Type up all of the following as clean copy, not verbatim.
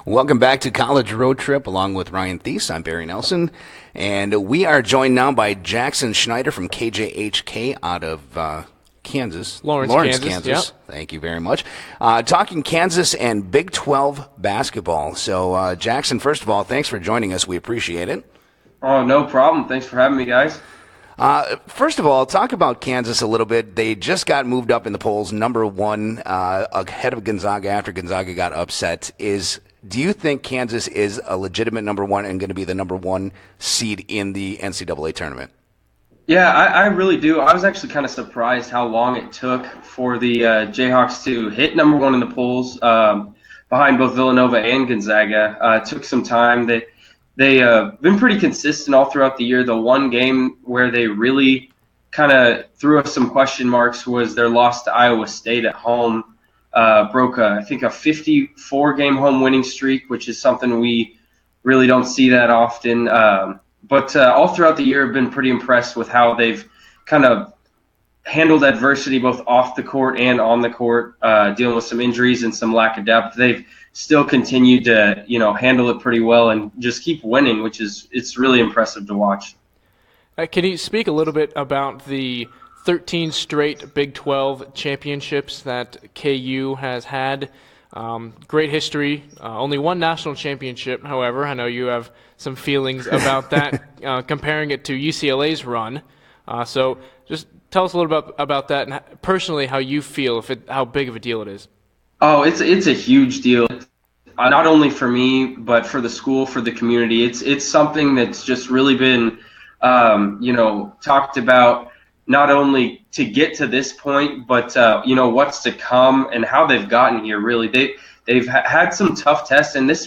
Welcome back to College Road Trip along with Ryan Thies. I'm Barry Nelson, and we are joined now by Jackson Schneider from KJHK out of Kansas. Lawrence, Kansas. Yep. Thank you very much. Talking Kansas and Big 12 basketball. So, Jackson, first of all, thanks for joining us. We appreciate it. Oh, no problem. Thanks for having me, guys. First of all, talk about Kansas a little bit. They just got moved up in the polls, number one, ahead of Gonzaga after Gonzaga got upset. Do you think Kansas is a legitimate number one and going to be the number one seed in the NCAA tournament? Yeah, I really do. I was actually kind of surprised how long it took for the Jayhawks to hit number one in the polls behind both Villanova and Gonzaga. It took some time. They've been pretty consistent all throughout the year. The one game where they really kind of threw us some question marks was their loss to Iowa State at home. Broke, I think, a 54-game home winning streak, which is something we really don't see that often. But all throughout the year, I've been pretty impressed with how they've kind of handled adversity both off the court and on the court, dealing with some injuries and some lack of depth. They've still continued to, handle it pretty well and just keep winning, it's really impressive to watch. Can you speak a little bit about the 13 straight Big 12 championships that KU has had? Great history. Only one national championship, however. I know you have some feelings about that, comparing it to UCLA's run. So just tell us a little bit about that and personally how you feel, how big of a deal it is. Oh, it's a huge deal. Not only for me, but for the school, for the community. It's something that's just really been, talked about, not only to get to this point, but what's to come and how they've gotten here. Really, they've had some tough tests, and this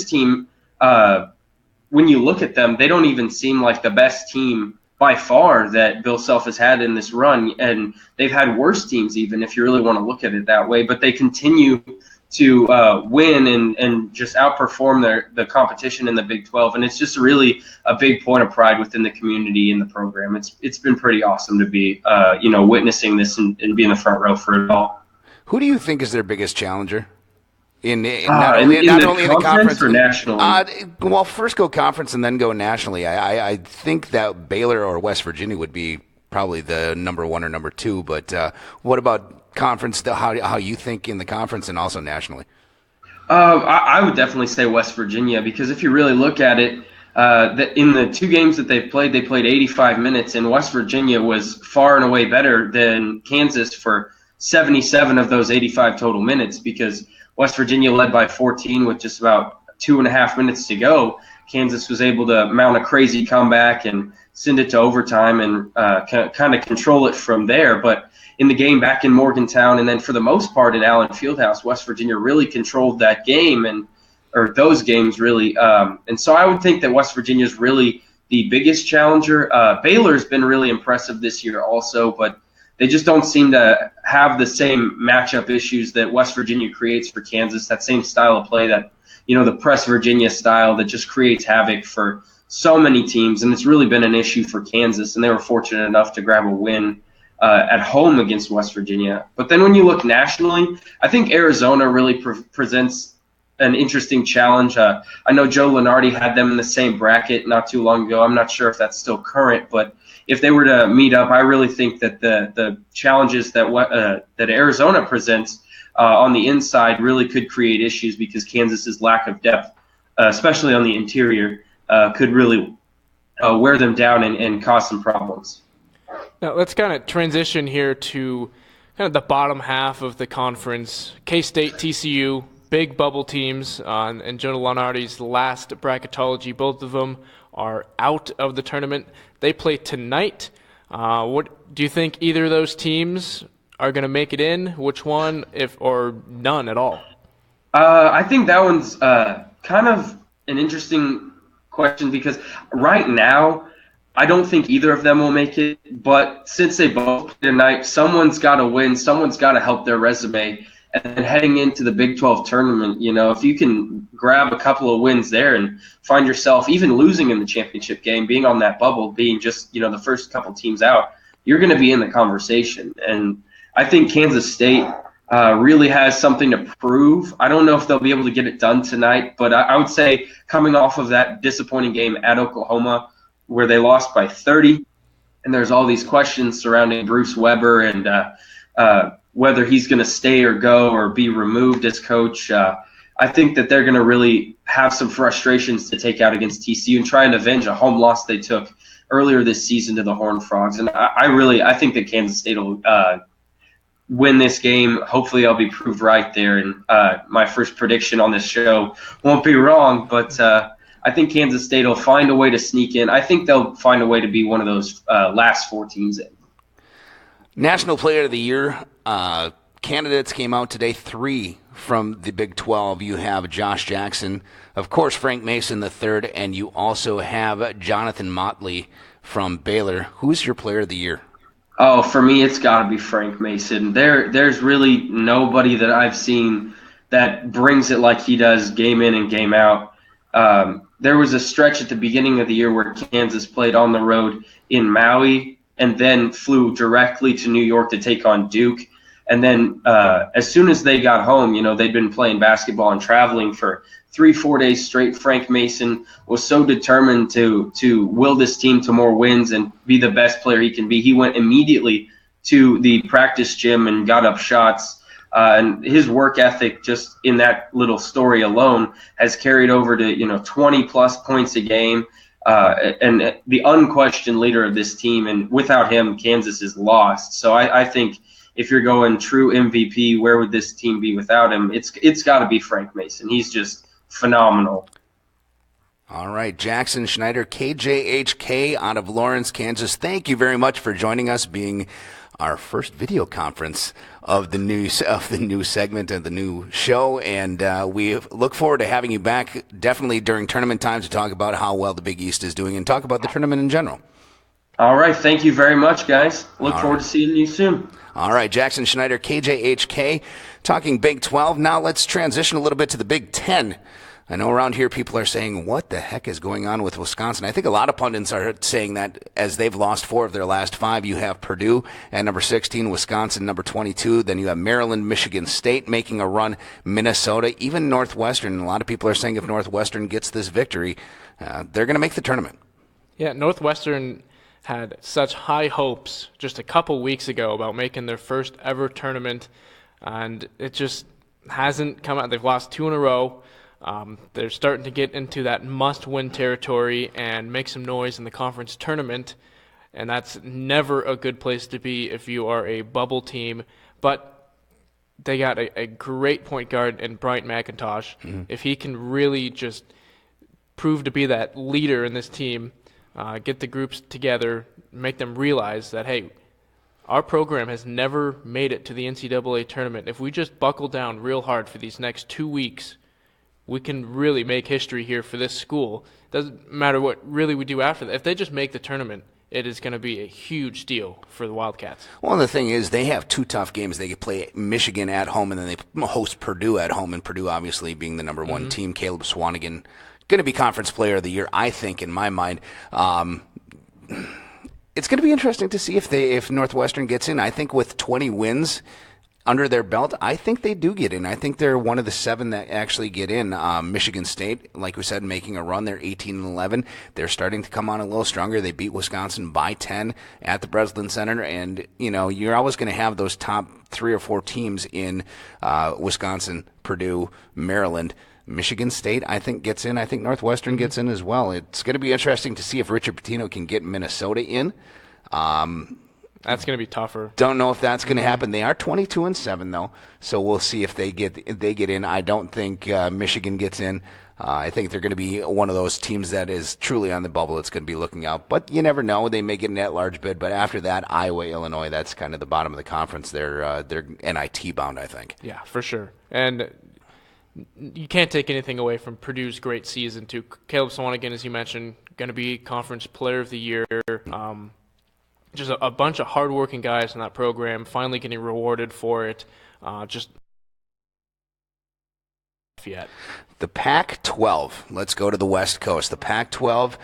team, when you look at them, they don't even seem like the best team by far that Bill Self has had in this run, and they've had worse teams even if you really want to look at it that way. But they continue to win and just outperform the competition in the Big 12, and it's just really a big point of pride within the community and the program. It's been pretty awesome to be witnessing this and be in the front row for it all. Who do you think is their biggest challenger? Not only in the conference or nationally? Well, first go conference and then go nationally. I think that Baylor or West Virginia would be probably the number one or number two, but what about conference, how you think in the conference and also nationally? I would definitely say West Virginia, because if you really look at it, in the two games that they played 85 minutes, and West Virginia was far and away better than Kansas for 77 of those 85 total minutes, because West Virginia led by 14 with just about 2.5 minutes to go. Kansas was able to mount a crazy comeback and send it to overtime and kind of control it from there. But in the game back in Morgantown, and then for the most part in Allen Fieldhouse, West Virginia really controlled that game or those games really. And so I would think that West Virginia is really the biggest challenger. Baylor's been really impressive this year also, but they just don't seem to have the same matchup issues that West Virginia creates for Kansas, that same style of play, that, the press Virginia style that just creates havoc for so many teams. And it's really been an issue for Kansas, and they were fortunate enough to grab a win at home against West Virginia. But then when you look nationally, I think Arizona really presents an interesting challenge. I know Joe Lunardi had them in the same bracket not too long ago. I'm not sure if that's still current, but if they were to meet up, I really think that the challenges that Arizona presents on the inside really could create issues, because Kansas's lack of depth, especially on the interior, could really wear them down and cause some problems. Now let's kind of transition here to kind of the bottom half of the conference. K-State, TCU, big bubble teams, and Joe Lunardi's last bracketology. Both of them are out of the tournament. They play tonight. What do you think either of those teams are going to make it in? Which one, or none at all? I think that one's kind of an interesting question, because right now I don't think either of them will make it. But since they both play tonight, someone's got to win. Someone's got to help their resume. And then heading into the Big 12 tournament, if you can grab a couple of wins there and find yourself even losing in the championship game, being on that bubble, being just, the first couple teams out, you're going to be in the conversation. And I think Kansas State really has something to prove. I don't know if they'll be able to get it done tonight, but I would say coming off of that disappointing game at Oklahoma where they lost by 30, and there's all these questions surrounding Bruce Weber and whether he's going to stay or go or be removed as coach. I think that they're going to really have some frustrations to take out against TCU and try and avenge a home loss they took earlier this season to the Horned Frogs. And I think that Kansas State will win this game. Hopefully I'll be proved right there, and my first prediction on this show won't be wrong, but I think Kansas State will find a way to sneak in. I think they'll find a way to be one of those last 4 teams in. National Player of the Year candidates came out today, 3 from the Big 12. You have Josh Jackson, of course, Frank Mason III, and you also have Jonathan Motley from Baylor. Who's your Player of the Year? Oh, for me, it's got to be Frank Mason. There's really nobody that I've seen that brings it like he does game in and game out. There was a stretch at the beginning of the year where Kansas played on the road in Maui and then flew directly to New York to take on Duke. And then as soon as they got home, they'd been playing basketball and traveling for 3-4 days straight. Frank Mason was so determined to will this team to more wins and be the best player he can be. He went immediately to the practice gym and got up shots. And his work ethic just in that little story alone has carried over to, 20-plus points a game. And the unquestioned leader of this team. And without him, Kansas is lost. So I think if you're going true MVP, where would this team be without him? It's got to be Frank Mason. He's just phenomenal. All right, Jackson Schneider, KJHK out of Lawrence, Kansas. Thank you very much for joining us, being our first video conference of the new segment and the new show, and we look forward to having you back definitely during tournament times to talk about how well the Big East is doing and talk about the tournament in general. All right, thank you very much, guys. Look forward to seeing you soon. All right, Jackson Schneider, KJHK, talking Big 12. Now let's transition a little bit to the Big 10. I know around here people are saying, what the heck is going on with Wisconsin? I think a lot of pundits are saying that as they've lost 4 of their last 5, you have Purdue at number 16, Wisconsin number 22. Then you have Maryland, Michigan State making a run, Minnesota, even Northwestern. A lot of people are saying if Northwestern gets this victory, they're going to make the tournament. Yeah, Northwestern had such high hopes just a couple weeks ago about making their first ever tournament, and it just hasn't come out. They've lost 2 in a row. They're starting to get into that must-win territory and make some noise in the conference tournament, and that's never a good place to be if you are a bubble team. But they got a great point guard in Bryant McIntosh. Mm-hmm. If he can really just prove to be that leader in this team, get the groups together, make them realize that, hey, our program has never made it to the NCAA tournament. If we just buckle down real hard for these next 2 weeks, we can really make history here for this school. Doesn't matter what really we do after that. If they just make the tournament, it is going to be a huge deal for the Wildcats. Well, the thing is, they have 2 tough games. They play Michigan at home, and then they host Purdue at home, and Purdue obviously being the number 1 team. Caleb Swanigan going to be Conference Player of the Year, I think, in my mind. It's going to be interesting to see if Northwestern gets in. I think with 20 wins under their belt, I think they do get in. I think they're one of the 7 that actually get in. Michigan State, like we said, making a run. They're 18-11. They're starting to come on a little stronger. They beat Wisconsin by 10 at the Breslin Center. And, you're always going to have those top 3 or 4 teams in Wisconsin, Purdue, Maryland. Michigan State, I think, gets in. I think Northwestern gets in as well. It's going to be interesting to see if Richard Pitino can get Minnesota in. That's going to be tougher. Don't know if that's going to happen. They are 22-7 though, so we'll see if they get in. I don't think Michigan gets in. I think they're going to be one of those teams that is truly on the bubble. It's going to be looking out, but you never know. They may get an at-large bid, but after that, Iowa, Illinois, that's kind of the bottom of the conference. They're NIT bound, I think. Yeah, for sure. And you can't take anything away from Purdue's great season too. Caleb Swanigan, as you mentioned, going to be Conference Player of the Year. Just a bunch of hardworking guys in that program, finally getting rewarded for it. Yet. The Pac-12. Let's go to the West Coast. The Pac-12.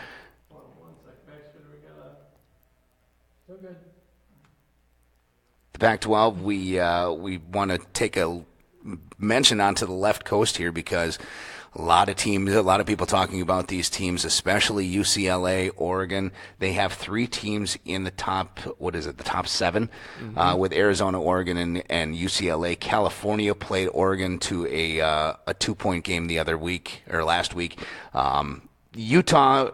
The Pac-12, we want to take a mention onto the left coast here because a lot of people talking about these teams, especially UCLA, Oregon. They have 3 teams in the top, the top 7, with Arizona, Oregon, and UCLA. California played Oregon to a 2-point game last week. Utah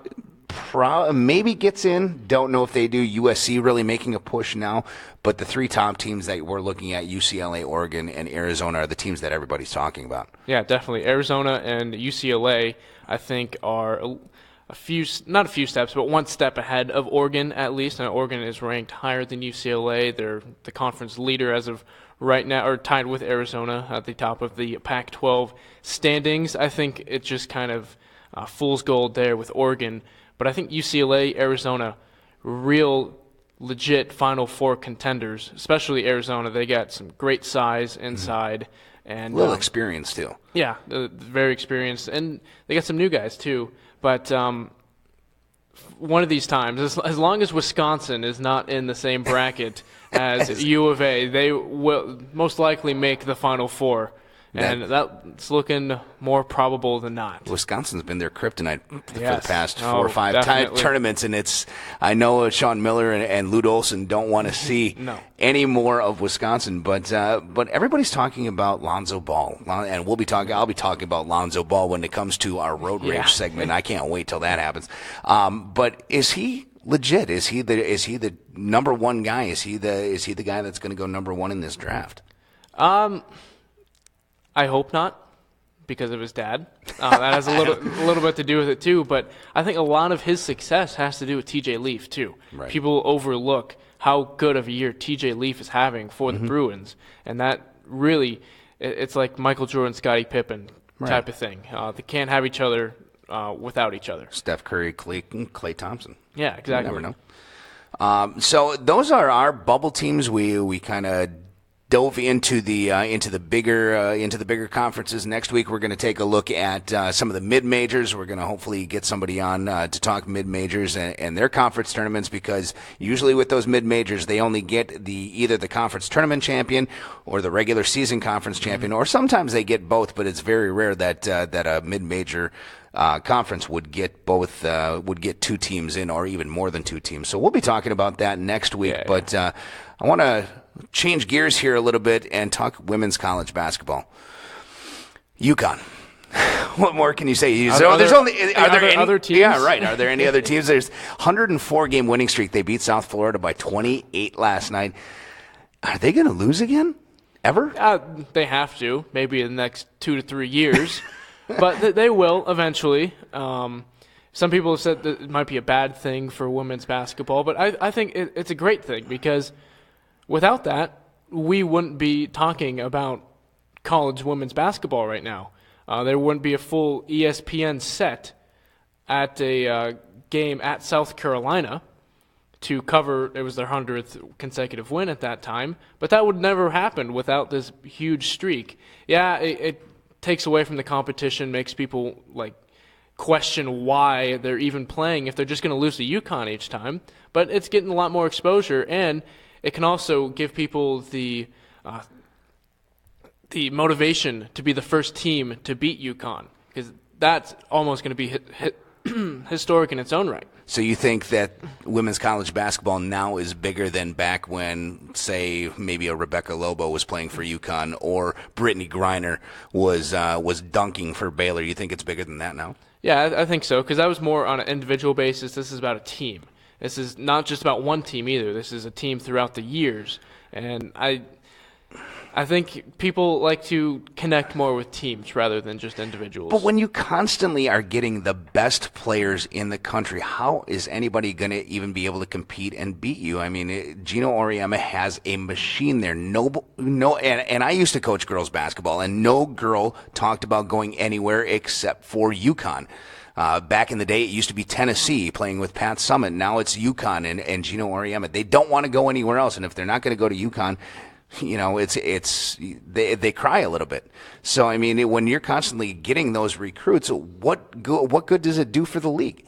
maybe gets in. Don't know if they do. USC really making a push now. But the 3 top teams that we're looking at, UCLA, Oregon, and Arizona, are the teams that everybody's talking about. Yeah, definitely. Arizona and UCLA, I think, are not a few steps, but one step ahead of Oregon at least. And Oregon is ranked higher than UCLA. They're the conference leader as of right now, or tied with Arizona at the top of the Pac-12 standings. I think it just kind of fool's gold there with Oregon. But I think UCLA, Arizona, real legit Final Four contenders, especially Arizona. They got some great size inside. And a little experience, too. Yeah, very experienced. And they got some new guys, too. But one of these times, as long as Wisconsin is not in the same bracket as U of A, they will most likely make the Final Four. And that's looking more probable than not. Wisconsin's been their kryptonite for the past 4 or 5 tournaments, and I know Sean Miller and Lute Olson don't want to see any more of Wisconsin, but everybody's talking about Lonzo Ball, and I'll be talking about Lonzo Ball when it comes to our road rage segment. I can't wait till that happens. But is he legit? Is he the number 1 guy? Is he the guy that's going to go number 1 in this draft? I hope not, because of his dad. That has a little bit to do with it too. But I think a lot of his success has to do with TJ Leaf too. Right. People overlook how good of a year TJ Leaf is having for the Bruins, and that really, it's like Michael Jordan, Scottie Pippen type of thing. They can't have each other without each other. Steph Curry, Klay Thompson. Yeah, exactly. You never know. So those are our bubble teams. We kind of dove into the bigger conferences. Next week, we're going to take a look at some of the mid-majors. We're going to hopefully get somebody on to talk mid-majors and their conference tournaments, because usually with those mid-majors, they only get either the conference tournament champion or the regular season conference champion, or sometimes they get both, but it's very rare that a mid-major conference would get 2 teams in, or even more than 2 teams. So we'll be talking about that next week. Yeah. But I want to change gears here a little bit and talk women's college basketball. UConn. What more can you say? Are there any other teams? Yeah, right. Are there any other teams? There's 104-game winning streak. They beat South Florida by 28 last night. Are they going to lose again? Ever? They have to, maybe in the next 2 to 3 years. But they will eventually. Some people have said that it might be a bad thing for women's basketball, but I think it's a great thing, because without that, we wouldn't be talking about college women's basketball right now. There wouldn't be a full ESPN set at a game at South Carolina to cover. It was their 100th consecutive win at that time, but that would never happen without this huge streak. Yeah, it takes away from the competition, makes people question why they're even playing if they're just going to lose to UConn each time. But it's getting a lot more exposure, and it can also give people the motivation to be the first team to beat UConn, because that's almost going to be historic in its own right. So you think that women's college basketball now is bigger than back when, say, maybe a Rebecca Lobo was playing for UConn, or Brittany Griner was dunking for Baylor? You think it's bigger than that now? Yeah, I think so, because that was more on an individual basis. This is about a team. This is not just about one team either. This is a team throughout the years. And I think people like to connect more with teams rather than just individuals. But when you constantly are getting the best players in the country, how is anybody going to even be able to compete and beat you? I mean, Gino Auriemma has a machine there. And I used to coach girls basketball, and no girl talked about going anywhere except for UConn. Back in the day, it used to be Tennessee playing with Pat Summitt. Now it's UConn and Gino Auriemma. They don't want to go anywhere else, and if they're not going to go to UConn, they cry a little bit. So I mean, when you're constantly getting those recruits, what good does it do for the league?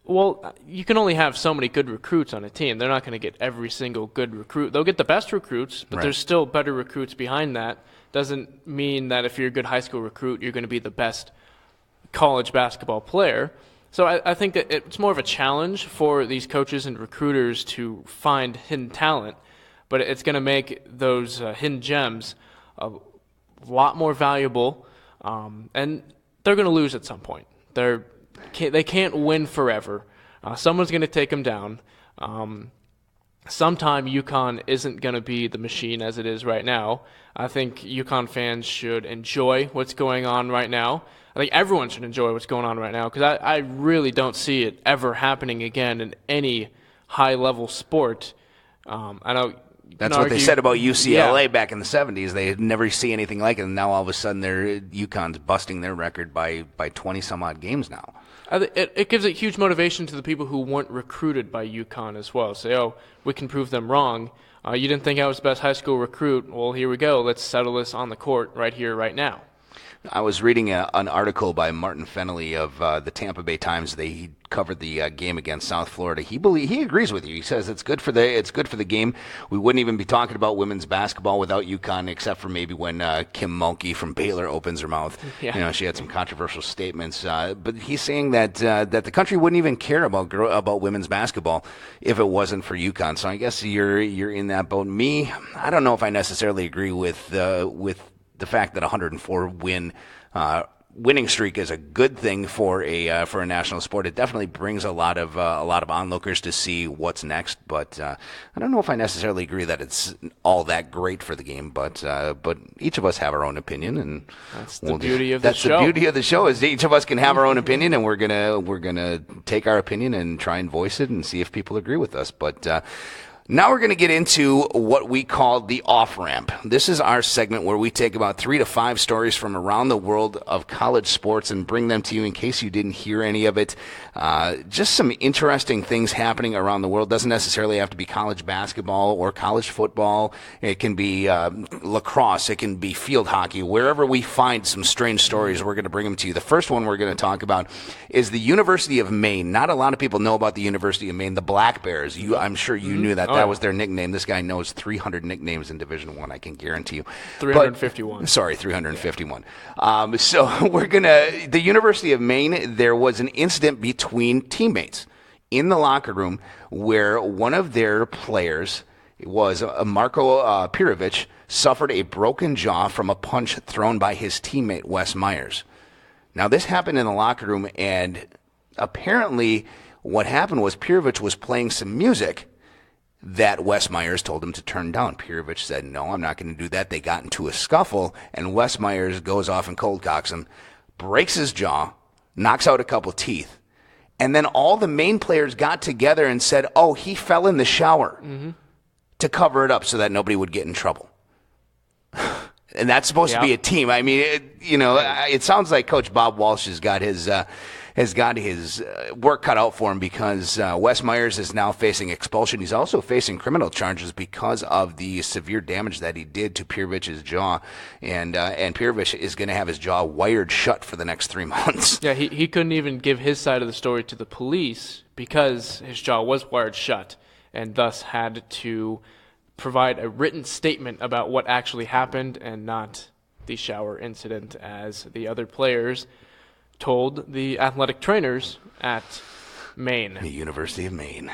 Well, you can only have so many good recruits on a team. They're not going to get every single good recruit. They'll get the best recruits, but there's still better recruits behind that. Doesn't mean that if you're a good high school recruit, you're going to be the best college basketball player. So I think that it's more of a challenge for these coaches and recruiters to find hidden talent, but it's going to make those hidden gems a lot more valuable, and they're going to lose at some point. They can't win forever. Someone's going to take them down. Sometime UConn isn't going to be the machine as it is right now. I think UConn fans should enjoy what's going on right now. I think everyone should enjoy what's going on right now because I really don't see it ever happening again in any high-level sport. I know that's what they said about UCLA back in the 70s. They had never see anything like it, and now all of a sudden UConn's busting their record by 20-some-odd games now. It gives a huge motivation to the people who weren't recruited by UConn as well. Say, oh, we can prove them wrong. You didn't think I was the best high school recruit. Well, here we go. Let's settle this on the court right here, right now. I was reading an article by Martin Fennelly of the Tampa Bay Times. He covered the game against South Florida. He agrees with you. He says it's good for the game. We wouldn't even be talking about women's basketball without UConn, except for maybe when Kim Mulkey from Baylor opens her mouth. Yeah. She had some controversial statements. But he's saying that the country wouldn't even care about women's basketball if it wasn't for UConn. So I guess you're in that boat. Me, I don't know if I necessarily agree with the fact that 104 winning streak is a good thing for a national sport. It definitely brings a lot of onlookers to see what's next. But I don't know if I necessarily agree that it's all that great for the game. But each of us have our own opinion, and that's the beauty of the show. That's the beauty of the show is each of us can have our own opinion, and we're gonna take our opinion and try and voice it and see if people agree with us. But now we're going to get into what we call the off-ramp. This is our segment where we take about 3 to 5 stories from around the world of college sports and bring them to you in case you didn't hear any of it. Just some interesting things happening around the world. Doesn't necessarily have to be college basketball or college football. It can be lacrosse. It can be field hockey. Wherever we find some strange stories, we're going to bring them to you. The first one we're going to talk about is the University of Maine. Not a lot of people know about the University of Maine, the Black Bears. I'm sure you knew that. That was their nickname. This guy knows 300 nicknames in Division I can guarantee you. 351. 351. So the University of Maine, there was an incident between teammates in the locker room where one of their players was Marko Pirovic suffered a broken jaw from a punch thrown by his teammate Wes Myers. Now this happened in the locker room, and apparently what happened was Pirovic was playing some music that Wes Myers told him to turn down. Pirovic said, no, I'm not going to do that. They got into a scuffle, and Wes Myers goes off and cold cocks him, breaks his jaw, knocks out a couple teeth. And then all the Maine players got together and said, oh, he fell in the shower to cover it up so that nobody would get in trouble. And that's supposed to be a team. I mean, it sounds like Coach Bob Walsh has got his work cut out for him because Wes Myers is now facing expulsion. He's also facing criminal charges because of the severe damage that he did to Pirovic's jaw. And Pirovic is going to have his jaw wired shut for the next 3 months. Yeah, he couldn't even give his side of the story to the police because his jaw was wired shut and thus had to provide a written statement about what actually happened and not the shower incident as the other players told the athletic trainers at Maine. The University of Maine.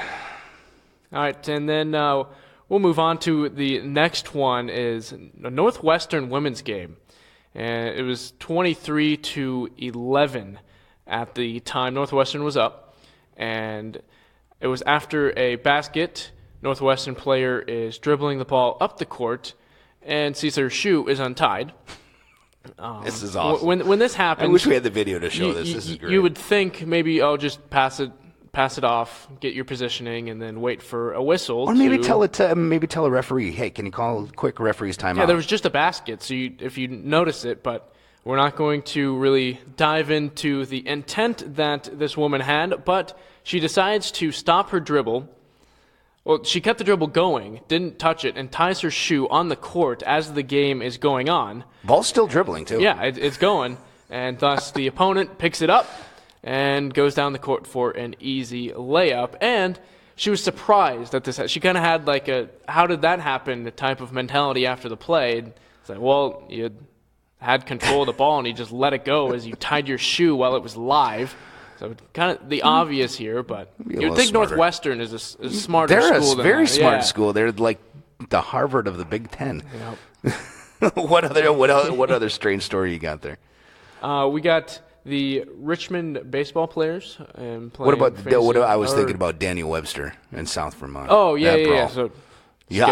All right, and then we'll move on to the next one is a Northwestern women's game. And it was 23-11 at the time Northwestern was up. And it was after a basket. Northwestern player is dribbling the ball up the court and sees her shoe is untied. This is awesome. When this happens, I wish we had the video to show this. This is great. You would think maybe just pass it off, get your positioning, and then wait for a whistle. Or maybe tell a referee, hey, can you call a quick referee's timeout? Yeah, there was just a basket, so if you notice it, but we're not going to really dive into the intent that this woman had, but she decides to stop her dribble. Well, she kept the dribble going, didn't touch it, and ties her shoe on the court as the game is going on. Ball's still dribbling, too. Yeah, it's going, and thus the opponent picks it up, and goes down the court for an easy layup. And she was surprised that this. She kind of had like a "how did that happen" type of mentality after the play. It's like, well, you had control of the ball and you just let it go as you tied your shoe while it was live. So kind of the obvious here, but you'd think smarter. Northwestern is a smarter They're school a than very that. smart school. They're like the Harvard of the Big Ten. Yep. What other strange story you got there? We got the Richmond baseball players. What about I was thinking about Daniel Webster in South Vermont. Oh yeah. So you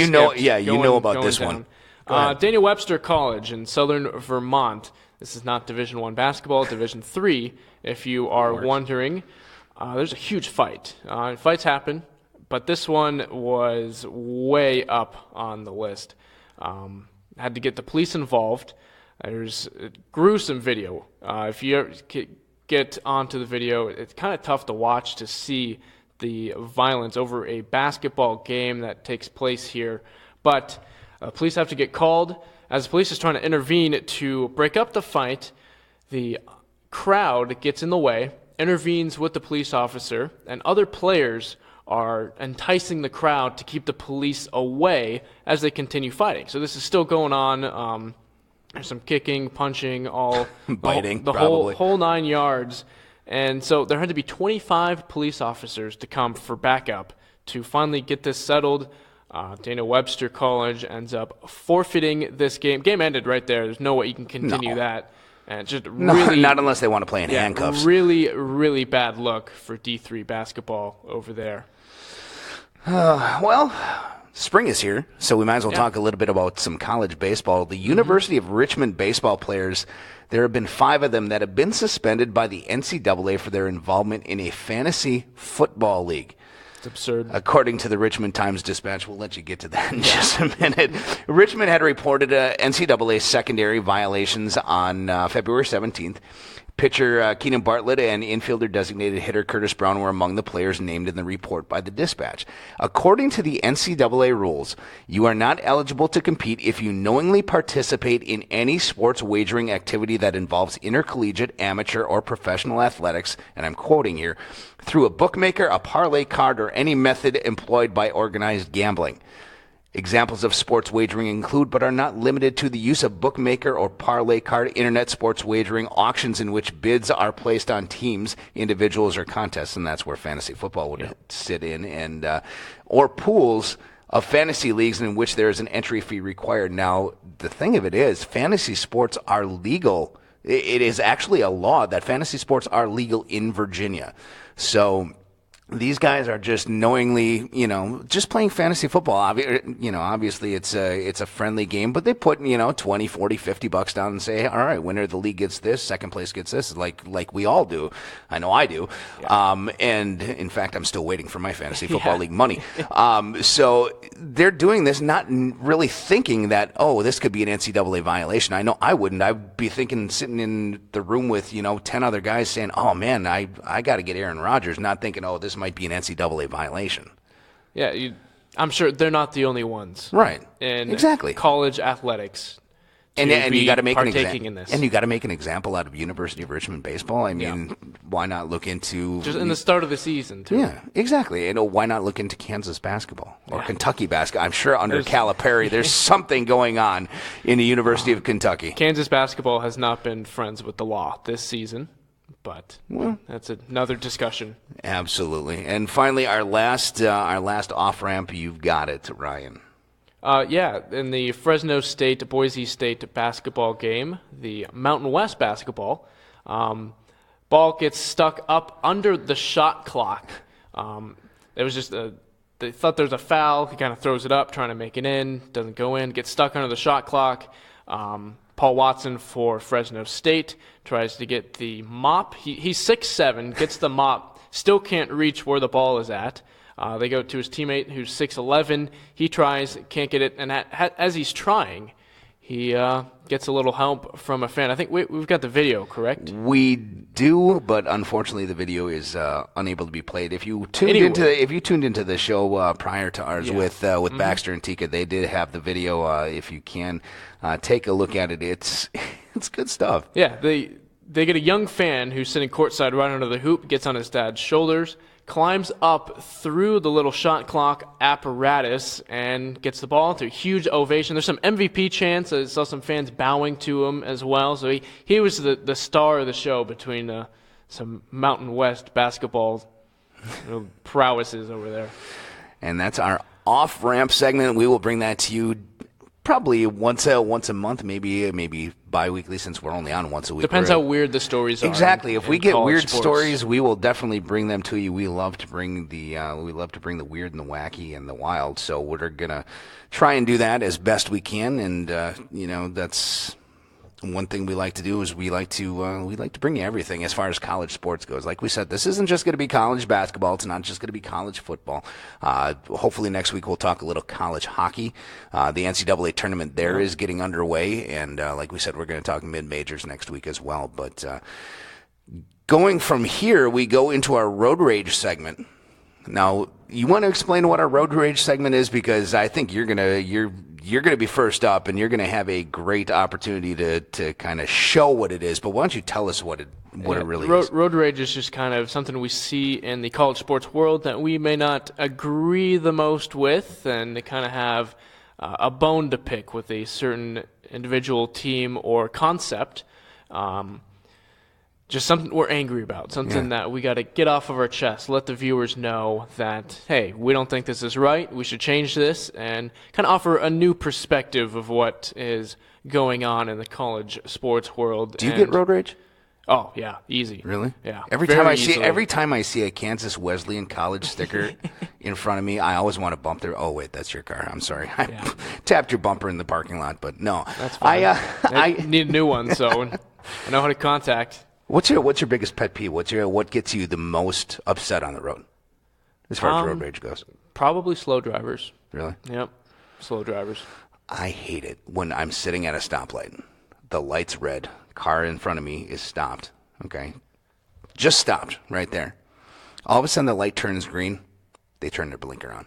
know about this one. Daniel Webster College in Southern Vermont. This is not Division I basketball, Division III. If you are wondering, there's a huge fight. Fights happen, but this one was way up on the list. Had to get the police involved. There's a gruesome video. If you ever get onto the video, it's kind of tough to watch to see the violence over a basketball game that takes place here. But police have to get called. As the police is trying to intervene to break up the fight, the crowd gets in the way, intervenes with the police officer, and other players are enticing the crowd to keep the police away as they continue fighting. So this is still going on. There's some kicking, punching, all biting, the whole 9 yards. And so there had to be 25 police officers to come for backup to finally get this settled. Daniel Webster College ends up forfeiting this game. Game ended right there. There's no way you can continue that. And just really, not unless they want to play in handcuffs. Really, really bad look for D3 basketball over there. Well, spring is here, so we might as well talk a little bit about some college baseball. The University of Richmond baseball players, there have been 5 of them that have been suspended by the NCAA for their involvement in a fantasy football league. It's absurd. According to the Richmond Times-Dispatch, we'll let you get to that in just a minute. Richmond had reported NCAA secondary violations on February 17th. Pitcher Keenan Bartlett and infielder designated hitter Curtis Brown were among the players named in the report by the Dispatch. According to the NCAA rules, you are not eligible to compete if you knowingly participate in any sports wagering activity that involves intercollegiate, amateur, or professional athletics, and I'm quoting here, through a bookmaker, a parlay card, or any method employed by organized gambling. Examples of sports wagering include, but are not limited to, the use of bookmaker or parlay card, internet sports wagering, auctions in which bids are placed on teams, individuals, or contests, and that's where fantasy football would sit in, and or pools of fantasy leagues in which there is an entry fee required. Now, the thing of it is, fantasy sports are legal. It is actually a law that fantasy sports are legal in Virginia. So these guys are just knowingly, just playing fantasy football. Obviously it's a friendly game, but they put, $20, $40, $50 down and say, all right, winner of the league gets this, second place gets this, like we all do. I know I do. Yeah. And in fact, I'm still waiting for my fantasy football league money. So they're doing this not really thinking that, this could be an NCAA violation. I know I wouldn't. I'd be thinking, sitting in the room with, 10 other guys saying, oh man, I got to get Aaron Rodgers, not thinking, this might be an NCAA violation. Yeah, I'm sure they're not the only ones. Right. In exactly. college athletics. And you got to make and you got to make an example out of University of Richmond baseball. I mean, why not look into just in the start of the season too? Yeah, exactly. And why not look into Kansas basketball or Kentucky basketball? I'm sure under Calipari, there's something going on in the University of Kentucky. Kansas basketball has not been friends with the law this season. But that's another discussion. Absolutely. And finally, our last off-ramp, you've got it, Ryan. In the Fresno State, Boise State basketball game, the Mountain West basketball, ball gets stuck up under the shot clock. It was just they thought there was a foul. He kind of throws it up, trying to make it in. Doesn't go in. Gets stuck under the shot clock. Paul Watson for Fresno State tries to get the mop. He's 6'7", gets the mop, still can't reach where the ball is at. They go to his teammate who's 6'11". He tries, can't get it, and as he's trying, he gets a little help from a fan. I think we've got the video, correct? We do, but unfortunately the video is unable to be played. If you tuned into the show prior to ours with Baxter and Tika, they did have the video. If you can take a look at it, it's good stuff. Yeah, they get a young fan who's sitting courtside right under the hoop, gets on his dad's shoulders, climbs up through the little shot clock apparatus, and gets the ball to a huge ovation. There's some MVP chants. I saw some fans bowing to him as well. So he was the star of the show between some Mountain West basketball prowesses over there. And that's our off-ramp segment. We will bring that to you probably once a month, maybe bi-weekly, since we're only on once a week. Depends how weird the stories are. Exactly. If we get weird sports stories, we will definitely bring them to you. We love to bring the weird and the wacky and the wild. So we're gonna try and do that as best we can. And that's one thing we like to do is we like to bring you everything as far as college sports goes. Like we said, this isn't just going to be college basketball. It's not just going to be college football. Hopefully next week we'll talk a little college hockey. The NCAA tournament there is getting underway, and like we said, we're going to talk mid-majors next week as well. But going from here, we go into our Road Rage segment. Now, you want to explain what our Road Rage segment is, because I think you're gonna be first up, and you're gonna have a great opportunity to kind of show what it is. But why don't you tell us what it really is? Road Rage is just kind of something we see in the college sports world that we may not agree the most with, and they kind of have a bone to pick with a certain individual team or concept. Just something we're angry about, something that we got to get off of our chest, let the viewers know that, hey, we don't think this is right, we should change this, and kind of offer a new perspective of what is going on in the college sports world. Do you get road rage? Oh, yeah, easy. Really? Yeah. Every time I see a Kansas Wesleyan College sticker in front of me, I always want to bump there. Oh wait, that's your car. I'm sorry. I tapped your bumper in the parking lot, but no. That's fine. I need a new one, so I know how to contact. What's your biggest pet peeve? What gets you the most upset on the road, as far as road rage goes? Probably slow drivers. Really? Yep, slow drivers. I hate it when I'm sitting at a stoplight. The light's red. Car in front of me is stopped. Okay, just stopped right there. All of a sudden, the light turns green. They turn their blinker on.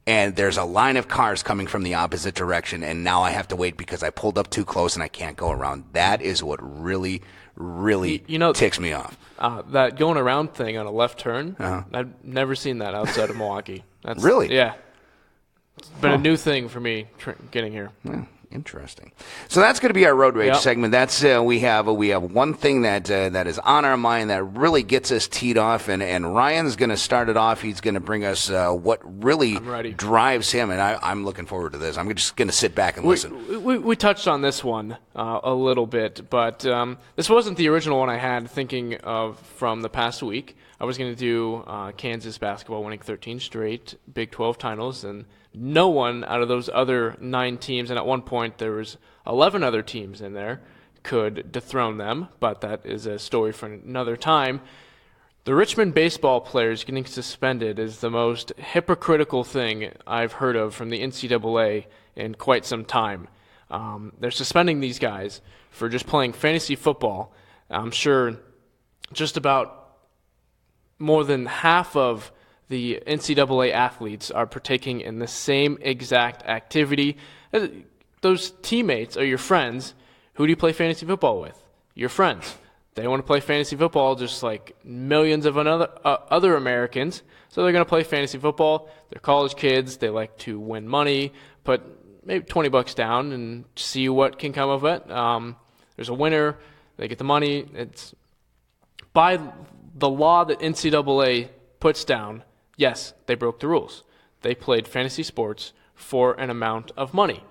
And there's a line of cars coming from the opposite direction, and now I have to wait because I pulled up too close and I can't go around. That is what really ticks me off. That going around thing on a left turn, I've never seen that outside of Milwaukee. Really? Yeah. It's been a new thing for me getting here. Yeah. Interesting. So that's going to be our road rage segment. That's we have one thing that is on our mind that really gets us teed off, and Ryan's going to start it off. He's going to bring us what really drives him, and I'm looking forward to this. I'm just going to sit back and listen. We touched on this one a little bit, but this wasn't the original one I had thinking of from the past week. I was going to do Kansas basketball winning 13 straight Big 12 titles, and no one out of those other 9 teams, and at one point there was 11 other teams in there, could dethrone them, but that is a story for another time. The Richmond baseball players getting suspended is the most hypocritical thing I've heard of from the NCAA in quite some time. They're suspending these guys for just playing fantasy football. I'm sure just about more than half of the NCAA athletes are partaking in the same exact activity. Those teammates are your friends. Who do you play fantasy football with? Your friends. They want to play fantasy football just like millions of other Americans, so they're going to play fantasy football. They're college kids. They like to win money, put maybe $20 down and see what can come of it. There's a winner. They get the money. It's by the law that NCAA puts down. Yes, they broke the rules. They played fantasy sports for an amount of money.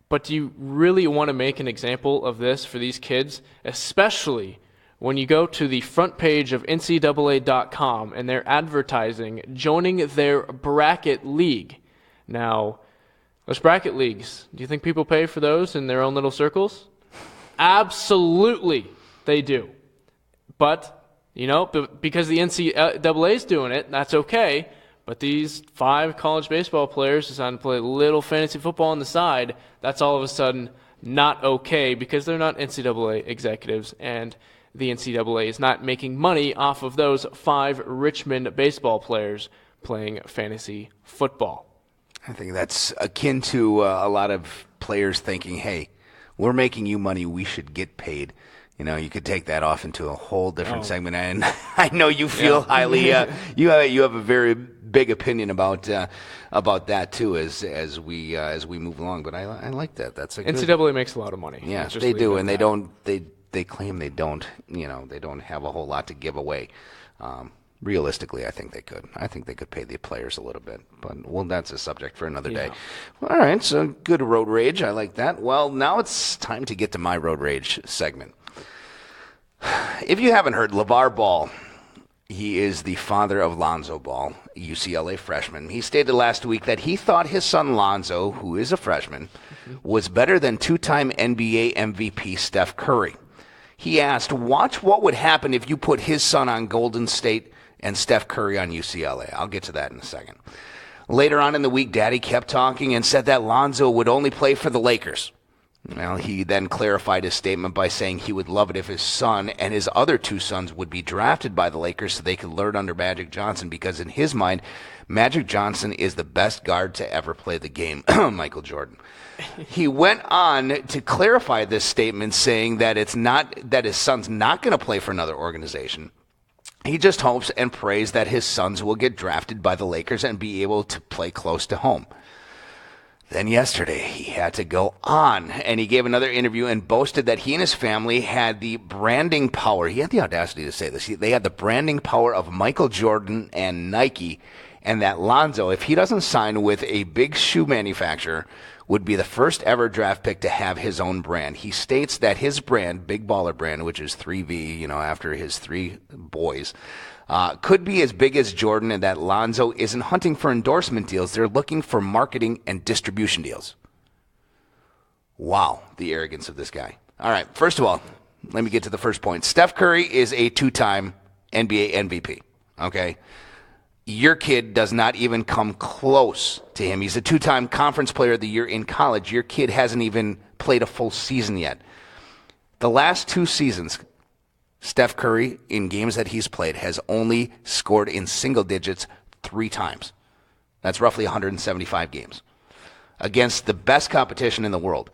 But do you really want to make an example of this for these kids, especially when you go to the front page of NCAA.com and they're advertising joining their bracket league? Now, those bracket leagues, do you think people pay for those in their own little circles? Absolutely, they do. But because the NCAA is doing it, that's okay. But these 5 college baseball players decided to play a little fantasy football on the side. That's all of a sudden not okay because they're not NCAA executives, and the NCAA is not making money off of those 5 Richmond baseball players playing fantasy football. I think that's akin to a lot of players thinking, hey, We're making you money. We should get paid. You could take that off into a whole different segment, and I know you feel highly. You have a very big opinion about that too, as we move along. But I like that. That's a good, NCAA makes a lot of money. yeah, they do, and they don't. They claim they don't. They don't have a whole lot to give away. Realistically, I think they could. I think they could pay the players a little bit. But, well, that's a subject for another day. All right, so good road rage. I like that. Well, now it's time to get to my road rage segment. If you haven't heard, LeVar Ball, he is the father of Lonzo Ball, UCLA freshman. He stated last week that he thought his son Lonzo, who is a freshman, was better than two-time NBA MVP Steph Curry. He asked, watch what would happen if you put his son on Golden State and Steph Curry on UCLA. I'll get to that in a second. Later on in the week, Daddy kept talking and said that Lonzo would only play for the Lakers. Well, he then clarified his statement by saying he would love it if his son and his other two sons would be drafted by the Lakers so they could learn under Magic Johnson, because in his mind, Magic Johnson is the best guard to ever play the game, Michael Jordan. He went on to clarify this statement, saying that it's not that his son's not going to play for another organization. He just hopes and prays that his sons will get drafted by the Lakers and be able to play close to home. Then yesterday, he had to go on, and he gave another interview and boasted that he and his family had the branding power. He had the audacity to say this. They had the branding power of Michael Jordan and Nike, and that Lonzo, if he doesn't sign with a big shoe manufacturer, would be the first ever draft pick to have his own brand. He states that his brand, Big Baller Brand, which is 3V, after his three boys, could be as big as Jordan, and that Lonzo isn't hunting for endorsement deals. They're looking for marketing and distribution deals. Wow, the arrogance of this guy. All right, first of all, let me get to the first point. Steph Curry is a two-time NBA MVP, okay? Your kid does not even come close to him. He's a two-time Conference Player of the Year in college. Your kid hasn't even played a full season yet. The last two seasons, Steph Curry, in games that he's played, has only scored in single digits 3 times. That's roughly 175 games against the best competition in the world.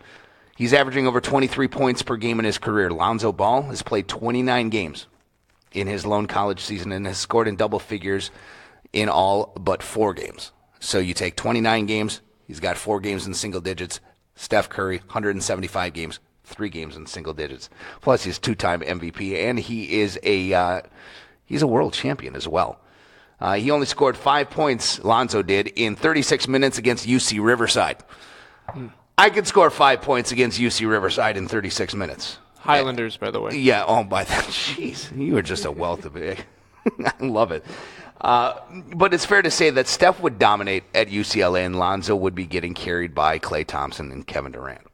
He's averaging over 23 points per game in his career. Lonzo Ball has played 29 games in his lone college season and has scored in double figures in all but 4 games. So you take 29 games, he's got 4 games in single digits. Steph Curry, 175 games, 3 games in single digits. Plus, he's 2-time MVP, and he is he's a world champion as well. He only scored 5 points, Lonzo did, in 36 minutes against UC Riverside. I could score 5 points against UC Riverside in 36 minutes. Highlanders, by the way. Yeah, by that. Jeez, you are just a wealth of it. I love it. But it's fair to say that Steph would dominate at UCLA and Lonzo would be getting carried by Klay Thompson and Kevin Durant.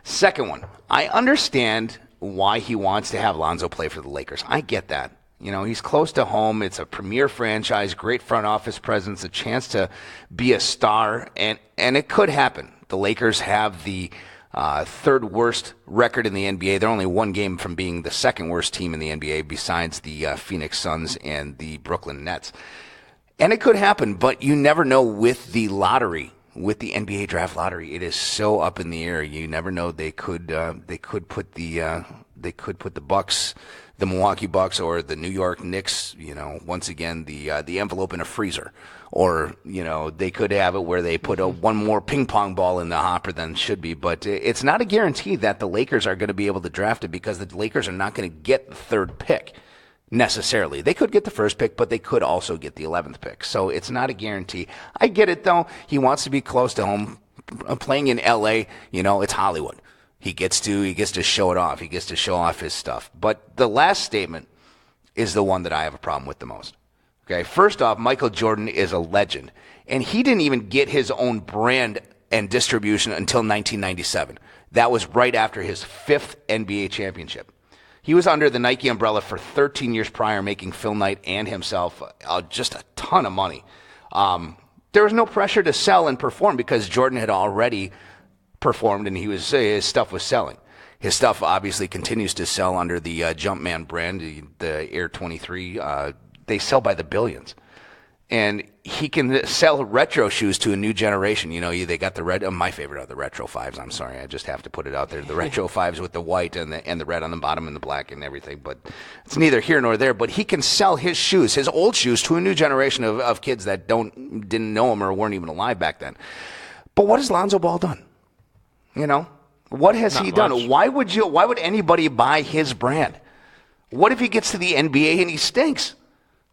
Second one, I understand why he wants to have Lonzo play for the Lakers. I get that. He's close to home. It's a premier franchise, great front office presence, a chance to be a star, and it could happen. The Lakers have the third worst record in the NBA. They're only 1 game from being the second worst team in the NBA besides the Phoenix Suns and the Brooklyn Nets. And it could happen, but you never know with the lottery, with the NBA draft lottery. It is so up in the air. You never know. They could put the Bucks, the Milwaukee Bucks, or the New York Knicks, once again, the envelope in a freezer. Or, they could have it where they put one more ping pong ball in the hopper than should be. But it's not a guarantee that the Lakers are going to be able to draft it, because the Lakers are not going to get the 3rd pick necessarily. They could get the 1st pick, but they could also get the 11th pick. So it's not a guarantee. I get it, though. He wants to be close to home. Playing in L.A., it's Hollywood. He gets to show it off. He gets to show off his stuff. But the last statement is the one that I have a problem with the most. Okay, first off, Michael Jordan is a legend, and he didn't even get his own brand and distribution until 1997. That was right after his 5th NBA championship. He was under the Nike umbrella for 13 years prior, making Phil Knight and himself just a ton of money. There was no pressure to sell and perform because Jordan had already performed, and his stuff was selling. His stuff obviously continues to sell under the Jumpman brand, the Air 23. They sell by the billions. And he can sell retro shoes to a new generation. They got the red. My favorite are the retro 5s. I'm sorry, I just have to put it out there. The retro 5s with the white and the red on the bottom and the black and everything. But it's neither here nor there. But he can sell his shoes, his old shoes, to a new generation of kids that didn't know him or weren't even alive back then. But what has Lonzo Ball done? What has he done? Why would anybody buy his brand? What if he gets to the NBA and he stinks?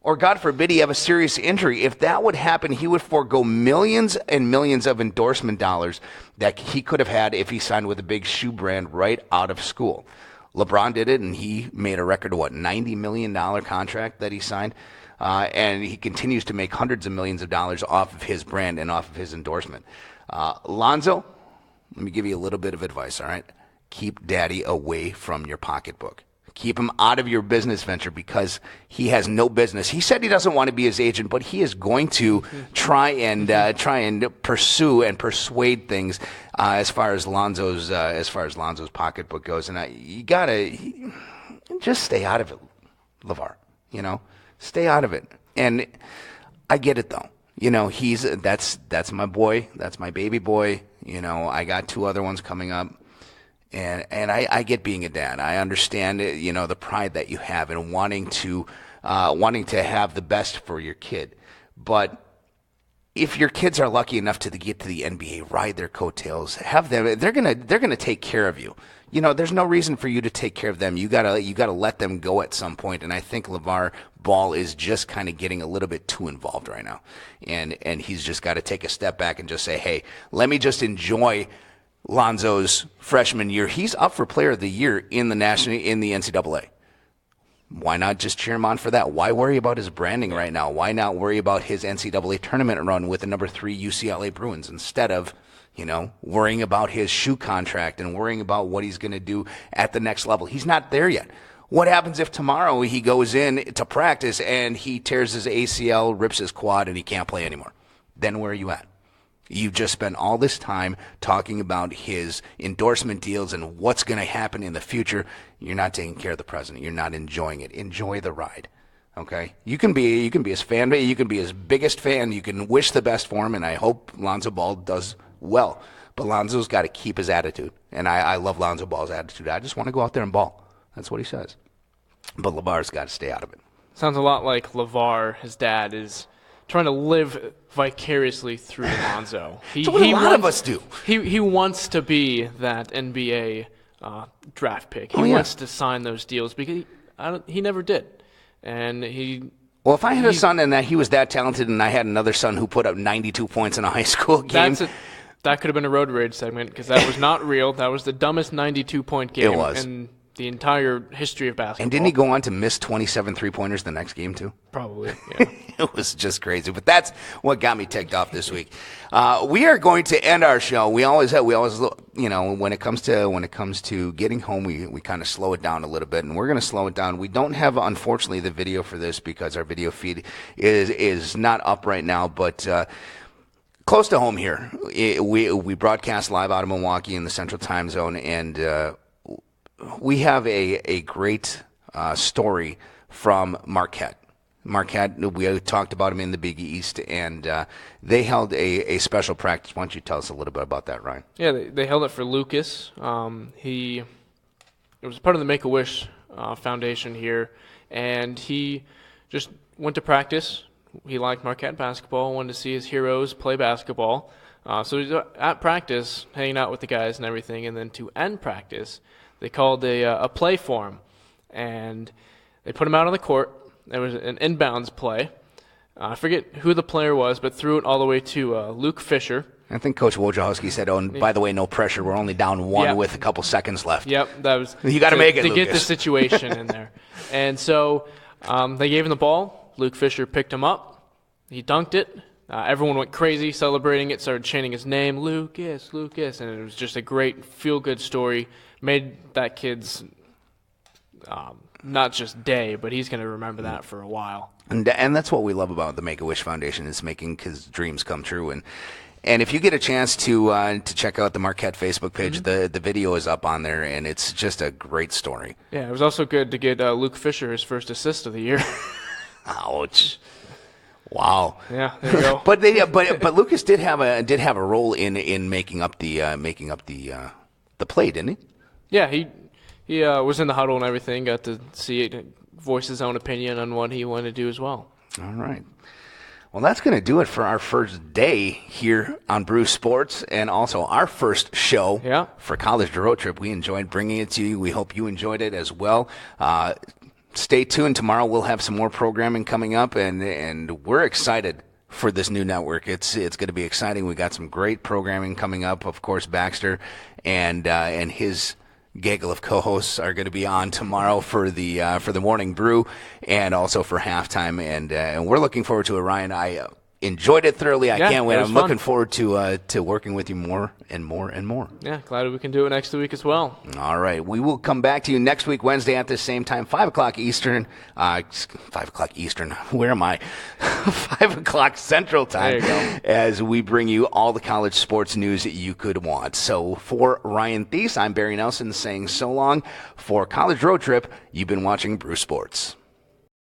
Or God forbid he have a serious injury. If that would happen, he would forego millions and millions of endorsement dollars that he could have had if he signed with a big shoe brand right out of school. LeBron did it, and he made a record of $90 million contract that he signed. And he continues to make hundreds of millions of dollars off of his brand and off of his endorsement. Lonzo, let me give you a little bit of advice, all right? Keep daddy away from your pocketbook. Keep him out of your business venture because he has no business. He said he doesn't want to be his agent, but he is going to try and pursue and persuade things as far as Lonzo's pocketbook goes. And you gotta just stay out of it, LeVar. Stay out of it. And I get it though. That's my boy. That's my baby boy. I got 2 other ones coming up. And I get being a dad. I understand, the pride that you have in wanting to have the best for your kid. But if your kids are lucky enough to get to the NBA, ride their coattails, have them. They're gonna take care of you. There's no reason for you to take care of them. You gotta let them go at some point. And I think LeVar Ball is just kind of getting a little bit too involved right now. And he's just got to take a step back and just say, hey, let me just enjoy Lonzo's freshman year. He's up for Player of the Year in the NCAA. Why not just cheer him on for that? Why worry about his branding right now? Why not worry about his NCAA tournament run with the number 3 UCLA Bruins instead of, worrying about his shoe contract and worrying about what he's going to do at the next level? He's not there yet. What happens if tomorrow he goes in to practice and he tears his ACL, rips his quad, and he can't play anymore? Then where are you at? You've just spent all this time talking about his endorsement deals and what's going to happen in the future. You're not taking care of the present. You're not enjoying it. Enjoy the ride. Okay? You can be his fan. You can be his biggest fan. You can wish the best for him, and I hope Lonzo Ball does well. But Lonzo's got to keep his attitude, and I love Lonzo Ball's attitude. I just want to go out there and ball. That's what he says. But LeVar's got to stay out of it. Sounds a lot like LeVar, his dad, is trying to live vicariously through Lonzo. That's what a lot of us do. He wants to be that NBA draft pick. He wants to sign those deals because he never did. And well, if I had a son and that he was that talented and I had another son who put up 92 points in a high school game. That could have been a Road Rage segment because that was not real. That was the dumbest 92-point game. It was. In the entire history of basketball. And didn't he go on to miss 27 three-pointers the next game, too? Probably, yeah. It was just crazy. But that's what got me ticked off this week. We are going to end our show. We always, when it comes to getting home, we kind of slow it down a little bit, and we're going to slow it down. We don't have, unfortunately, the video for this because our video feed is not up right now, but close to home here. We broadcast live out of Milwaukee in the Central Time Zone, and we have a great story from Marquette. Marquette, we talked about them in the Big East, and they held a special practice. Why don't you tell us a little bit about that, Ryan? Yeah, they held it for Lucas. It was part of the Make-A-Wish Foundation here, and he just went to practice. He liked Marquette basketball, wanted to see his heroes play basketball. So he's at practice, hanging out with the guys and everything, and then to end practice, they called a play for him, and they put him out on the court. There was an inbounds play. I forget who the player was, but threw it all the way to Luke Fisher. I think Coach Wojciechowski said, and by the way, no pressure. We're only down one with a couple seconds left. Yep, that was you got to make it, to Lucas. Get the situation in there. And so they gave him the ball. Luke Fisher picked him up. He dunked it. Everyone went crazy celebrating it, started chanting his name, Lucas, Lucas, and it was just a great feel-good story. Made that kid's not just day, but he's going to remember that for a while. And that's what we love about the Make-A-Wish Foundation is making his dreams come true. And if you get a chance to check out the Marquette Facebook page, the video is up on there, and it's just a great story. Yeah, it was also good to get Luke Fisher his first assist of the year. Ouch. Wow. Yeah, there you go. but Lucas did have a role in making up the play, didn't he? Yeah, he was in the huddle and everything. Got to see it, voice his own opinion on what he wanted to do as well. All right. Well, that's going to do it for our first day here on Bruce Sports, and also our first show for College Road Trip. We enjoyed bringing it to you. We hope you enjoyed it as well. Stay tuned. Tomorrow we'll have some more programming coming up, and we're excited for this new network. It's going to be exciting. We got some great programming coming up. Of course, Baxter and his gaggle of co-hosts are going to be on tomorrow for the morning brew and also for halftime, and we're looking forward to it. Ryan, I enjoyed it thoroughly. I can't wait. I'm looking forward to working with you more and more and more. Yeah, glad we can do it next week as well. All right, we will come back to you next week, Wednesday at the same time, 5 o'clock Eastern. 5 o'clock Eastern. Where am I? 5 o'clock Central Time. There you go. As we bring you all the college sports news that you could want. So for Ryan Thies, I'm Barry Nelson saying so long. For College Road Trip, you've been watching Bruce Sports.